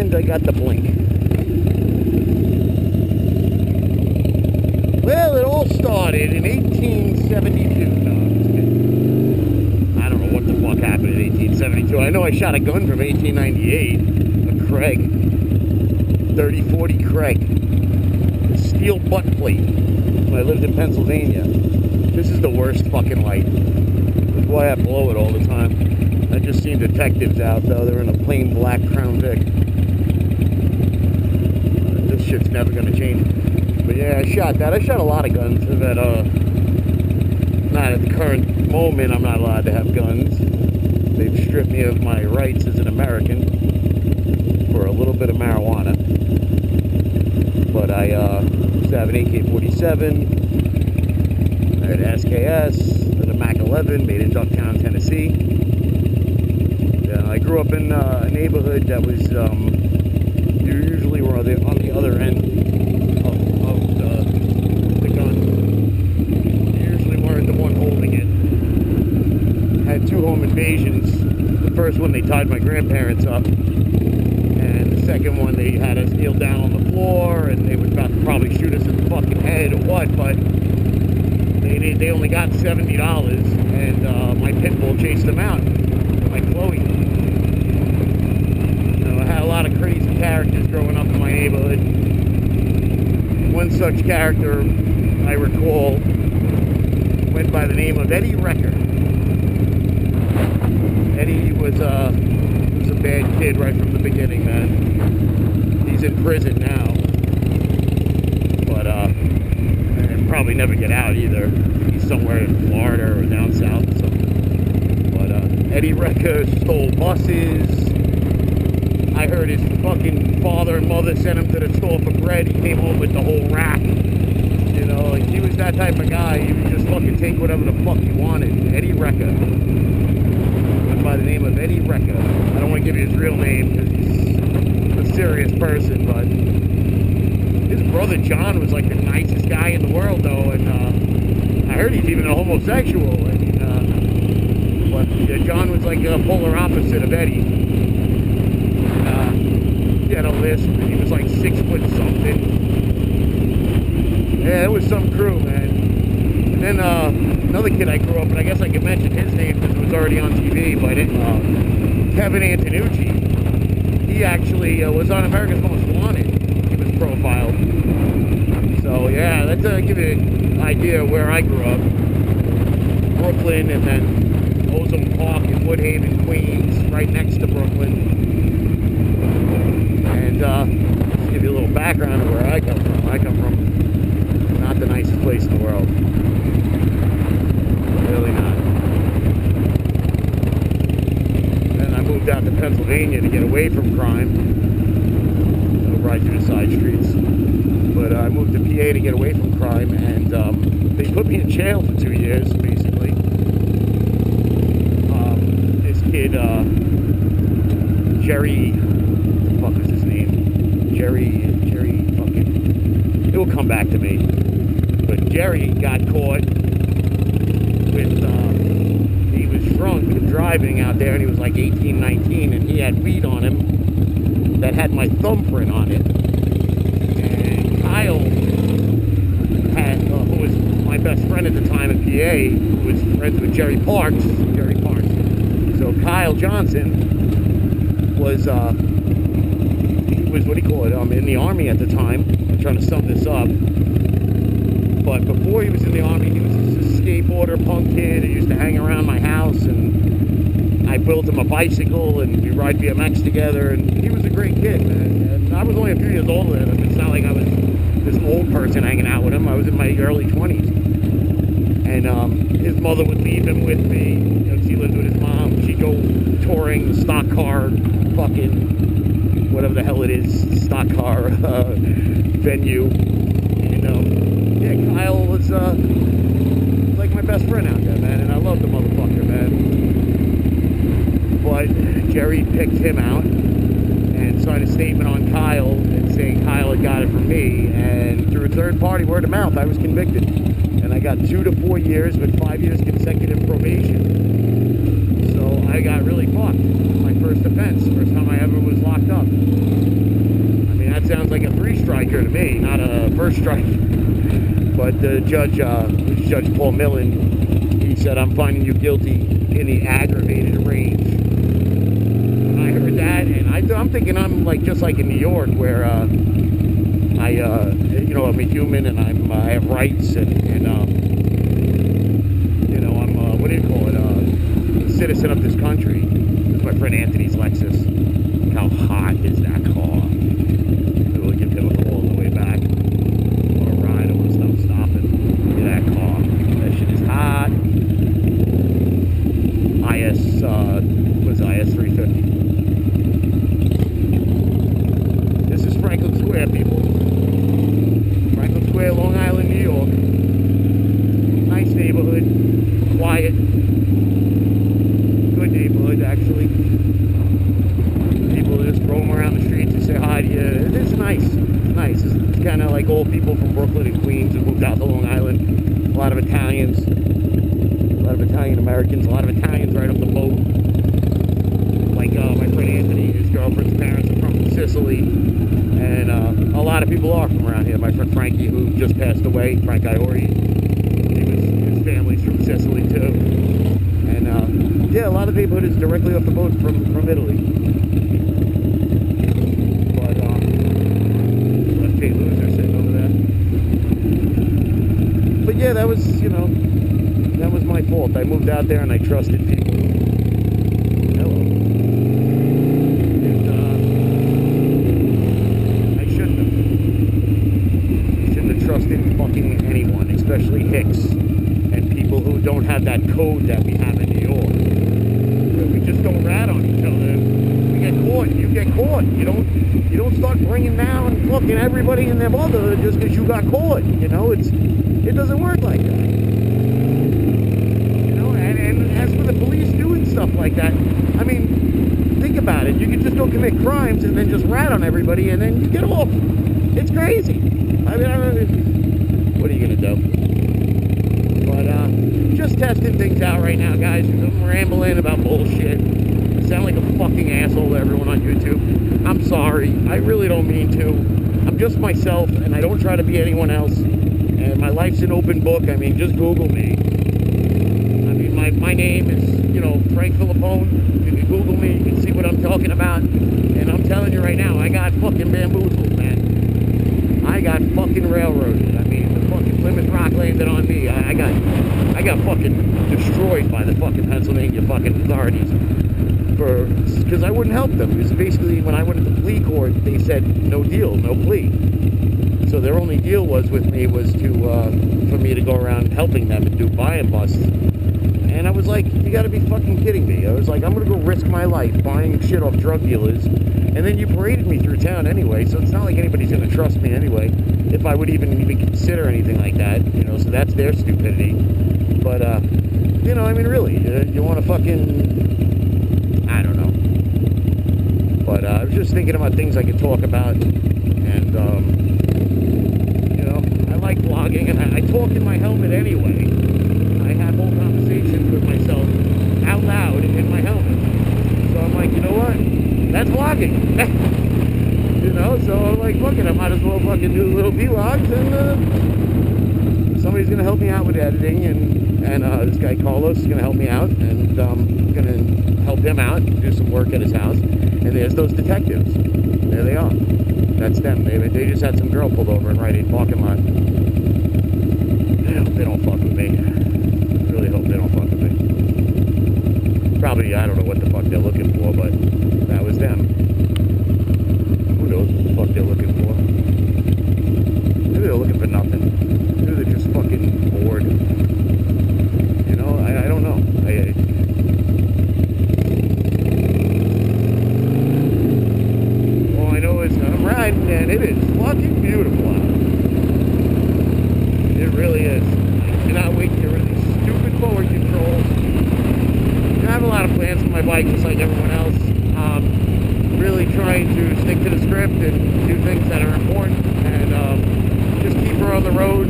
And I got the blink. Well, it all started in 1872. No, I'm just kidding. I don't know what the fuck happened in 1872. I know I shot a gun from 1898. A Craig. 3040 Craig. A steel butt plate. When I lived in Pennsylvania. This is the worst fucking light. That's why I blow it all the time. I just seen detectives out though. They're in a plain black Crown Vic. This shit's never gonna change. But yeah, I shot that. I shot a lot of guns. That not at the current moment. I'm not allowed to have guns. They've stripped me of my rights as an American for a little bit of marijuana. But I used to have an AK-47. I had an SKS. A Mac 11 made in Ducktown, Tennessee. I grew up in a neighborhood that was, you usually were on the other end of the gun. You usually weren't the one holding it. Had 2 home invasions. The first one they tied my grandparents up. And the second one they had us kneel down on the floor and they were about to probably shoot us in the fucking head or what, but they only got $70 and my pit bull chased them out. My Chloe. I had a lot of crazy characters growing up in my neighborhood. One such character I recall went by the name of Eddie Wrecker. Eddie was a bad kid right from the beginning, man. He's in prison now. But and probably never get out either. He's somewhere in Florida or down south or something. But Eddie Wrecker stole buses. I heard his fucking father and mother sent him to the store for bread. He came home with the whole rack. You know, like he was that type of guy. He would just fucking take whatever the fuck he wanted. Eddie Wrecker. Went by the name of Eddie Wrecker. I don't want to give you his real name because he's a serious person, but his brother John was like the nicest guy in the world, though, and I heard he's even a homosexual. But John was like a polar opposite of Eddie. He had a lisp, and he was like 6 foot something. Yeah, it was some crew, man. And then another kid I grew up, and I guess I could mention his name because it was already on TV, but Kevin Antonucci. He actually was on America's Most Wanted. He was profiled. So yeah, that's to give you an idea of where I grew up. Brooklyn, and then Ozone Park in Woodhaven, Queens, right next to Brooklyn. And just give you a little background of where I come from. I come from not the nicest place in the world. Really not. Then I moved out to Pennsylvania to get away from crime. I'll ride through the side streets. But I moved to PA to get away from crime, and they put me in jail for 2 years, basically. This kid, Jerry, what the fuck is his name? Jerry fucking, it will come back to me. But Jerry got caught with, he was drunk and driving out there, and he was like 18, 19, and he had weed on him that had my thumbprint on it. And Kyle had, who was my best friend at the time in PA, who was friends with Jerry Parks. So Kyle Johnson was, he was, what do you call it, in the Army at the time. I'm trying to sum this up. But before he was in the Army, he was just a skateboarder, punk kid. He used to hang around my house, and I built him a bicycle, and we ride BMX together, and he was a great kid, man. And I was only a few years older than him. It's not like I was this old person hanging out with him. I was in my early 20s. And his mother would leave him with me. You know, he lived with his mom. She'd go touring the stock car, fucking, whatever the hell it is, stock car venue. And yeah, Kyle was like my best friend out there, man. And I love the motherfucker, man. But Jerry picked him out and signed a statement on Kyle and saying Kyle had got it from me. And through a third party word of mouth, I was convicted. And I got 2 to 4 years with 5 years consecutive probation. So I got really fucked. My first offense, first time I ever was locked up. me, not a first strike. But the judge, Judge Paul Millen, he said, I'm finding you guilty in the aggravated range. When I heard that, and I'm thinking I'm like just like in New York, where you know, I'm a human and I have rights, and you know, I'm what do you call it? A citizen of this country. It's my friend Anthony's Lexus. How hot is that car? We'll give him a call on the way back. Or a ride. I want to stop stopping. Look at that car. That shit is hot. What's IS 350? This is Franklin Square, people. Franklin Square, Long Island, New York. Nice neighborhood. Quiet. Good neighborhood, actually. People just roam around the streets and say hi to you. It's nice. It's nice. It's kind of like old people from Brooklyn and Queens who moved out to Long Island. A lot of Italians. A lot of Italian Americans. A lot of Italians right off the boat. Like my friend Anthony, his girlfriend's parents are from Sicily. And a lot of people are from around here. My friend Frankie, who just passed away, Frank Iori, his family's from Sicily too. And yeah, a lot of the neighborhood is directly off the boat from Italy. But left St. Louis are sitting over there. But yeah, that was, you know, that was my fault. I moved out there and I trusted people. Hello. Trusting fucking anyone, especially Hicks and people who don't have that code that we have in New York. We just don't rat on each other. We get caught. You get caught. You don't start bringing down fucking everybody and their mother just because you got caught. You know, it doesn't work like that. You know, and as for the police doing stuff like that, I mean, think about it. You can just go commit crimes and then just rat on everybody and then you get off. It's crazy. I mean, what are you gonna do? But just testing things out right now, guys. I'm rambling about bullshit. I sound like a fucking asshole to everyone on YouTube. I'm sorry. I really don't mean to. I'm just myself, and I don't try to be anyone else. And my life's an open book. I mean, just Google me. I mean, my name is, you know, Frank Filippone. You can Google me. You can see what I'm talking about. And I'm telling you right now, I got fucking bamboozled, man. I got fucking railroaded. I mean, the fucking Plymouth Rock landed on me. I got fucking destroyed by the fucking Pennsylvania fucking authorities because I wouldn't help them. Because basically, when I went into plea court, they said no deal, no plea. So their only deal was with me was to for me to go around helping them and do buy and busts. And I was like, you got to be fucking kidding me. I was like, I'm gonna go risk my life buying shit off drug dealers. And then you paraded me through town anyway, so it's not like anybody's going to trust me anyway, if I would even consider anything like that, you know, so that's their stupidity. But, you know, I mean, really, you want to fucking, I don't know. But I was just thinking about things I could talk about, and, you know, I like vlogging, and I talk in my helmet anyway. I have whole conversations with myself out loud in my helmet. So I'm like, you know what? That's vlogging. You know, so I'm like, fuck it, I might as well fucking do little vlogs, and somebody's gonna help me out with editing, and this guy Carlos is gonna help me out, and I'm gonna help him out, do some work at his house. And there's those detectives. There they are. That's them. They just had some girl pulled over in Rite Aid parking lot. I hope they don't fuck with me. I really hope they don't fuck with me. Probably, I don't know what the fuck they're looking for, but that was them. Who knows what the fuck they're looking for? Maybe they're looking for nothing. Maybe they're just fucking bored. You know, I don't know. All I know is I'm riding and it is fucking beautiful out. It really is. I cannot wait to get rid of these stupid forward controls. I have a lot of plans for my bike, just like everyone else. Really trying to stick to the script and do things that are important, and just keep her on the road.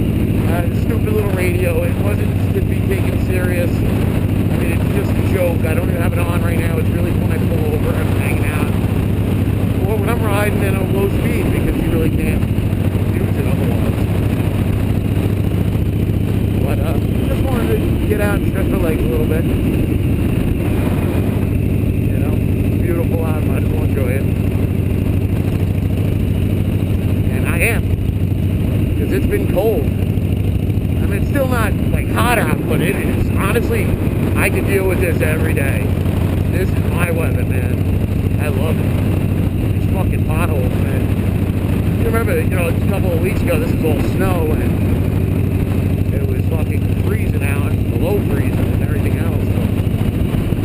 Stupid little radio. It wasn't to be taken serious. I mean, it's just a joke. I don't even have it on right now. It's really when I pull over, I'm hanging out. Or when I'm riding at a low speed, because you really can't do out, stretch my legs a little bit. You know, beautiful out, might as well enjoy it. And I am, because it's been cold. I mean, it's still not like hot out, but it is. Honestly, I can deal with this every day. This is my weather, man. I love it. These fucking potholes, man. You remember, you know, a couple of weeks ago, this was all snow, and it was fucking freezing out, below freezing, and everything else. So,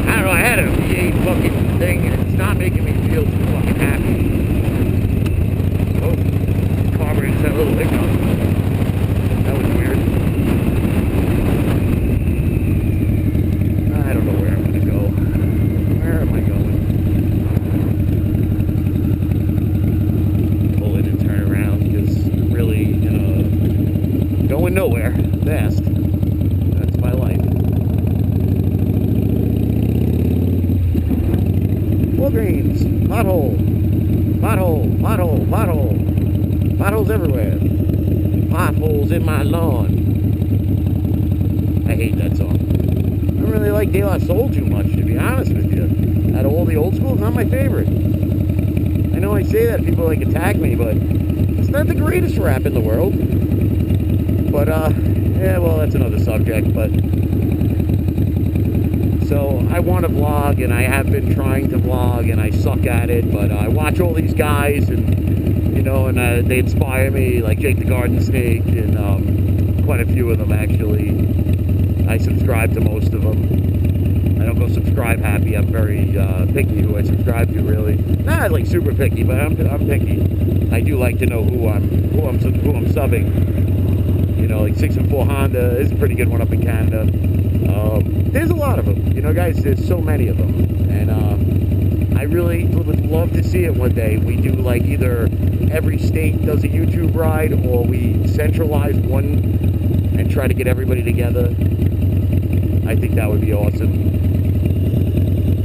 I don't know, I had a V8 fucking thing, and it's not making me feel too fucking happy. Oh, carburetor just had a little hiccup. That was weird. I don't know where I'm going to go. Where am I going? Pull in and turn around, because I'm really, you know, going nowhere fast. That's my life. Walgreens, pothole, pothole, pothole, pothole, potholes everywhere. Potholes in my lawn. I hate that song. I don't really like De La Soul too much, to be honest with you. Out of all the old school, it's not my favorite. I know I say that, people like attack me, but it's not the greatest rap in the world. But, yeah, well, that's another subject, but... So, I want to vlog, and I have been trying to vlog, and I suck at it, but I watch all these guys, and, you know, and they inspire me, like Jake the Garden Snake, and quite a few of them, actually. I subscribe to most of them. I don't go subscribe happy. I'm very picky who I subscribe to, really. Not like super picky, but I'm picky. I do like to know who I'm subbing. You know, like 6 and 4 Honda is a pretty good one up in Canada. There's a lot of them. You know, guys, there's so many of them. And I really would love to see it one day. We do like either every state does a YouTube ride, or we centralize one and try to get everybody together. I think that would be awesome.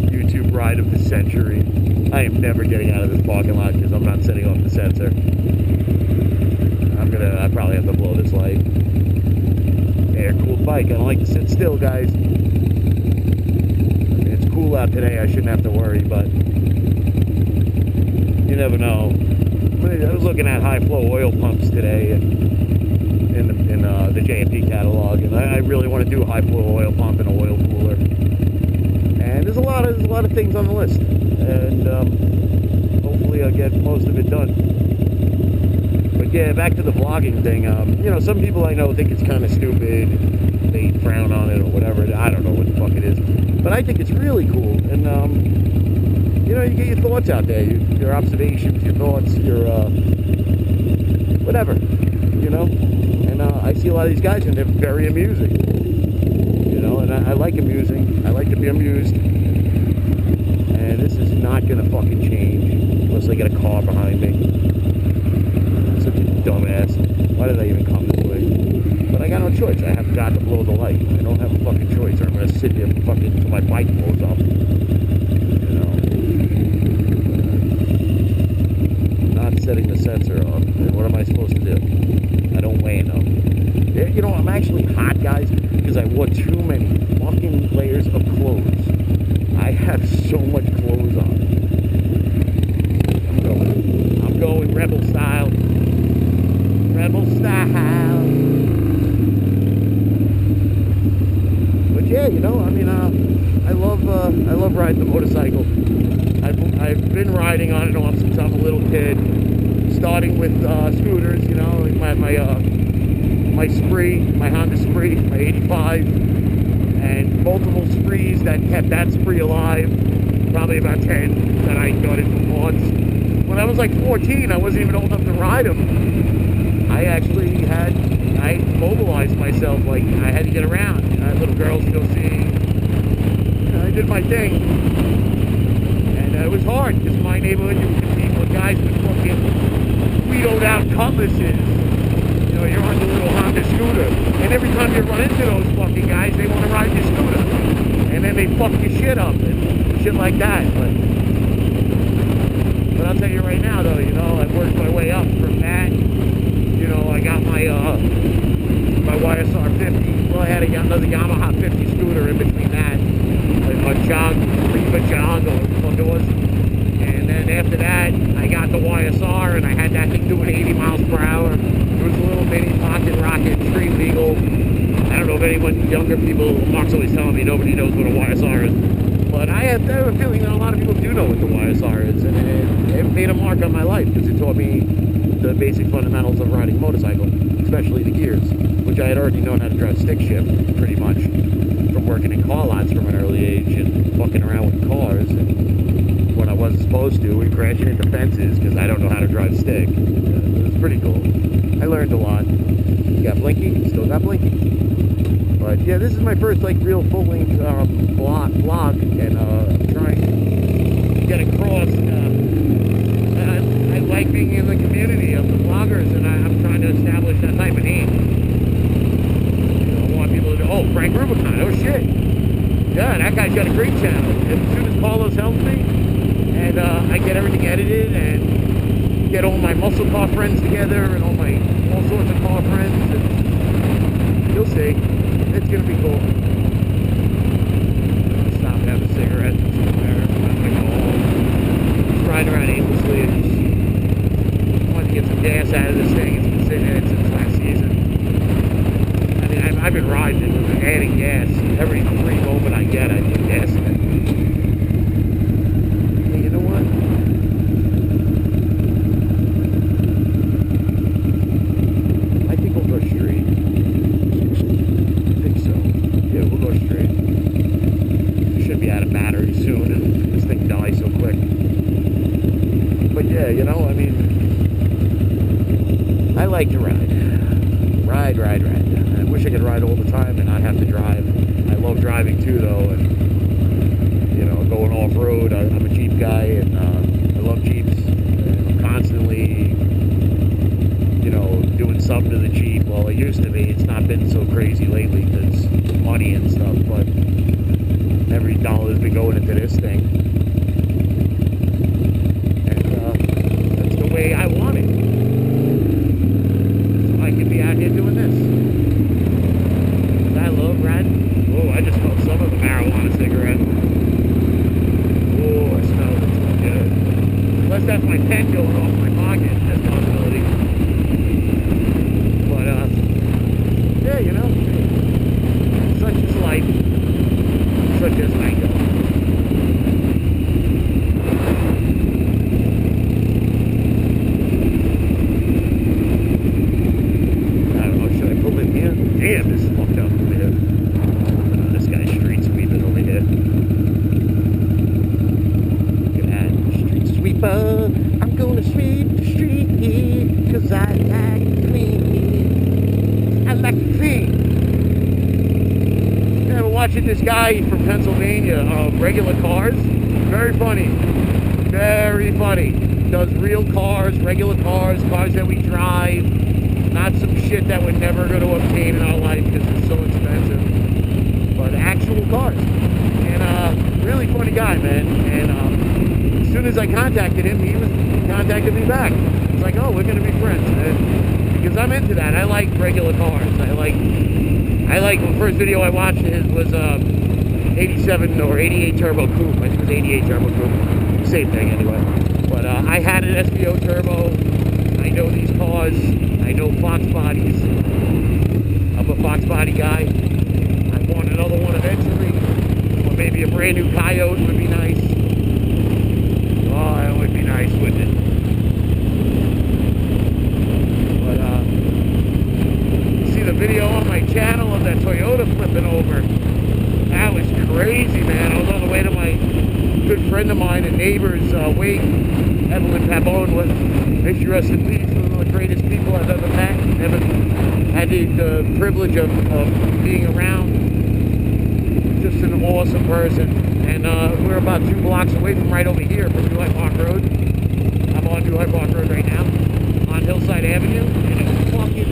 YouTube ride of the century. I am never getting out of this parking lot because I'm not setting off the sensor. I probably have to blow this light. Air-cooled bike. I don't like to sit still, guys. It's cool out today. I shouldn't have to worry, but you never know. I was looking at high-flow oil pumps today in the JMP catalog, and I really want to do a high-flow oil pump and a oil cooler. And there's a lot of things on the list, and hopefully I'll get most of it done. But yeah, back to the vlogging thing. You know, some people I know think it's kind of stupid. They frown on it or whatever. I don't know what the fuck it is, but I think it's really cool. And you know, you get your thoughts out there, your observations, your thoughts, your whatever. You know, and I see a lot of these guys, and they're very amusing. You know, and I like amusing. I like to be amused. And this is not gonna fucking change unless I get a car behind me. Such a dumbass. Why did I even come this way? But I got no choice. I have got to blow the light. I don't have a fucking choice, or I'm gonna sit there fucking until my bike blows up. You know. Not setting the sensor off. And what am I supposed to do? I don't weigh enough. You know, I'm actually hot, guys, because I wore too many fucking layers of clothes. I have so much clothes on. I'm going rebel style. Rebel style. But yeah, you know, I mean, I love riding the motorcycle. I've been riding on and off since I'm a little kid. Starting with scooters, you know, like my Spree, my Honda Spree, my 85, and multiple Sprees that kept that Spree alive. Probably about 10 that I got into once. When I was like 14, I wasn't even old enough to ride them. I mobilized myself, like I had to get around. I had little girls to go see. You know, I did my thing. And it was hard, because in my neighborhood, you could see guys with fucking Guidoed out cutlasses. You know, you're on your little Honda scooter. And every time you run into those fucking guys, they want to ride your scooter. And then they fuck your shit up and shit like that. But I'll tell you right now, though, you know, I've worked my way up from that. You know, I got my my YSR 50. Well, I had another Yamaha 50 scooter in between that. A jog, Riva jog, or what the fuck it was. And then after that, I got the YSR, and I had that thing doing 80 miles per hour. It was a little mini pocket rocket, street legal. I don't know if anyone, younger people, Mark's always telling me nobody knows what a YSR is. But I have a feeling that a lot of people do know what the YSR is, and it made a mark on my life, because it taught me the basic fundamentals of riding a motorcycle, especially the gears, which I had already known how to drive stick shift, pretty much, from working in car lots from an early age, and fucking around with cars, and when I wasn't supposed to, and crashing into fences, because I don't know how to drive stick. It was pretty cool. I learned a lot. You got Blinky? Still got Blinky. But yeah, this is my first like real full-length vlog, and I'm trying to get across. I like being in the community of the vloggers, and I'm trying to establish that type of name. You know, I want people to know, oh, Frank Rubicon, oh shit. Yeah, that guy's got a great channel. As soon as Paulos helps me, and I get everything edited, and get all my muscle car friends together, and all sorts of car friends, and you'll see. It's gonna be cool. Stop and have a cigarette somewhere. I'm gonna go home. Just riding around aimlessly. And just want to get some gas out of this thing. It's been sitting in it since last season. I mean, I've been riding it, adding gas. Every free moment I get, I put gas in it. Hey, you know what? I think we'll go straight. We'll go straight. Should be out of battery soon, and this thing dies so quick. But yeah, you know, I mean, I like to ride. Ride. I wish I could ride all the time and not have to drive. I love driving too, though, and, you know, going off-road. I'm a Jeep guy, and I love Jeeps. And I'm constantly, you know, doing something to the Jeep. Well, it used to be. It's not been so crazy lately, because money and stuff, but every dollar's been going into this thing, and that's the way I want it. So I can be out here doing this. I love riding. Oh, I just smelled some of the marijuana cigarette. Oh, I smell it. It's good. Unless that's my pen going off my pocket. That's a possibility. But yeah, you know. Such is life, such as I go. I don't know, should I pull in here? Damn, this is fucked up over here. This guy's street sweeping over here. Look at that, street sweeper. I'm gonna sweep the street, 'cause I like to clean. I like to clean. Watching this guy from Pennsylvania, regular cars, very funny, does real cars, regular cars that we drive, not some shit that we're never going to obtain in our life because it's so expensive, but actual cars, and really funny guy, man, and as soon as I contacted him, he contacted me back. It's like, oh, we're going to be friends, man, because I'm into that. I like regular cars. I like the first video I watched was 87 or 88 Turbo Coupe. I think it was 88 Turbo Coupe. Same thing anyway. But I had an SVO Turbo. I know these cars. I know Fox bodies. I'm a Fox body guy. I want another one eventually. Or maybe a brand new Coyote would be nice. Oh, that would be nice, wouldn't it? The video on my channel of that Toyota flipping over. That was crazy, man. I was on the way to my good friend of mine and neighbor's wake. Evelyn Pabon was, may she rest in peace, one of the greatest people I've ever met. Ever had the privilege of being around. Just an awesome person. And we're about 2 blocks away from right over here from New Hyde Park Road. I'm on New Hyde Park Road right now, on Hillside Avenue. And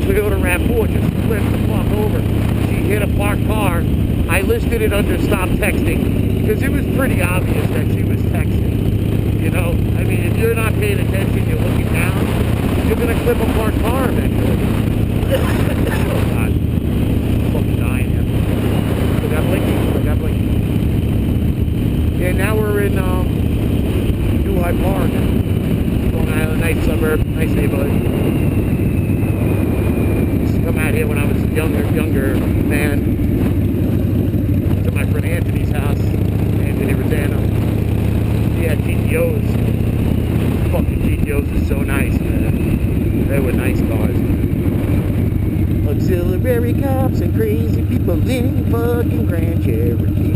Toyota RAV4 just flipped the fuck over. She hit a parked car. I listed it under stop texting because it was pretty obvious that she was texting. You know, I mean, if you're not paying attention, you're looking down, you're gonna clip a parked car eventually. Oh God. blinking. Still got blinking. Yeah, now we're in New Hyde Park. Long Island, nice suburb, nice neighborhood. Used to come out here when I was a younger man. To my friend Anthony's house, Anthony Rosano. He had GTOs. Fucking GTOs are so nice, man. They were nice cars. Auxiliary cops and crazy people in fucking Grand Cherokee.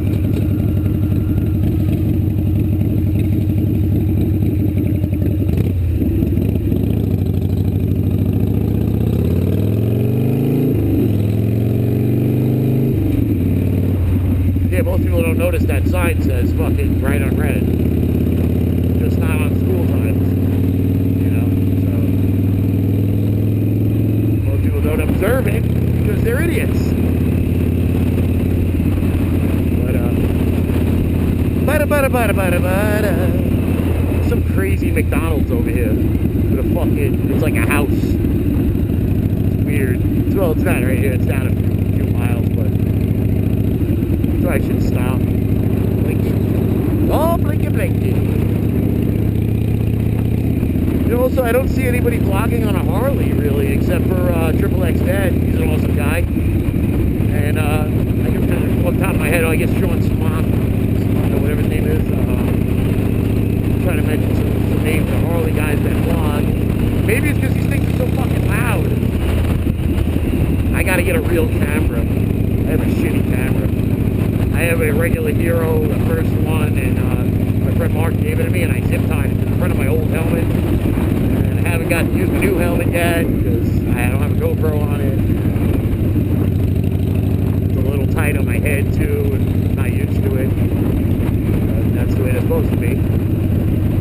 Yeah, most people don't notice that sign says fucking right on red. Just not on school times. You know, so most people don't observe it because they're idiots. But some crazy McDonald's over here with a fucking, it's like a house. It's weird. Well, it's not right here. It's down a few miles, but so I should stop. Blinky. Oh, blinky, blinky. You know, also, I don't see anybody vlogging on a Harley, really, except for X Dad. He's an awesome guy. And I can, off the top of my head, I guess Sean Swan, or whatever his name is. Trying to mention some names of Harley guys that vlog. Maybe it's because these things are so fucking loud. I gotta get a real camera. I have a shitty camera. I have a regular Hero, the first one, and my friend Mark gave it to me, and I zip tied it to the front of my old helmet. And I haven't gotten to use the new helmet yet because I don't have a GoPro on it. It's a little tight on my head too, and I'm not used to it. That's the way it's supposed to be.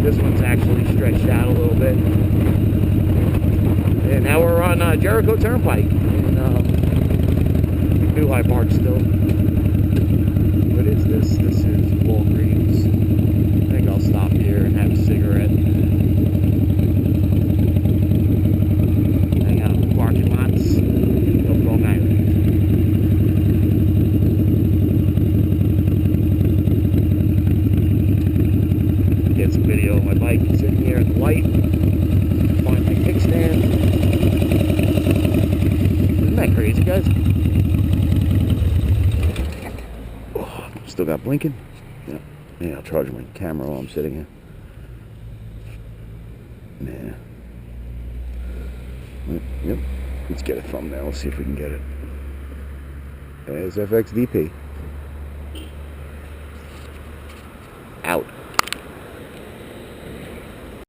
This one's actually stretched out a little bit. And now we're on Jericho Turnpike in New Hyde Park still. What is this? This is Walgreens. I think I'll stop here and have a cigarette. Hang out in the parking lots of Long Island. Get some video of my bike sitting here at the light. Find my kickstand. Isn't that crazy, guys? Oh, still got blinking. Yeah, I'll charge my camera while I'm sitting here. Yeah. Yep. Let's get a thumbnail. Let's see if we can get it. There's Fxdp. Out.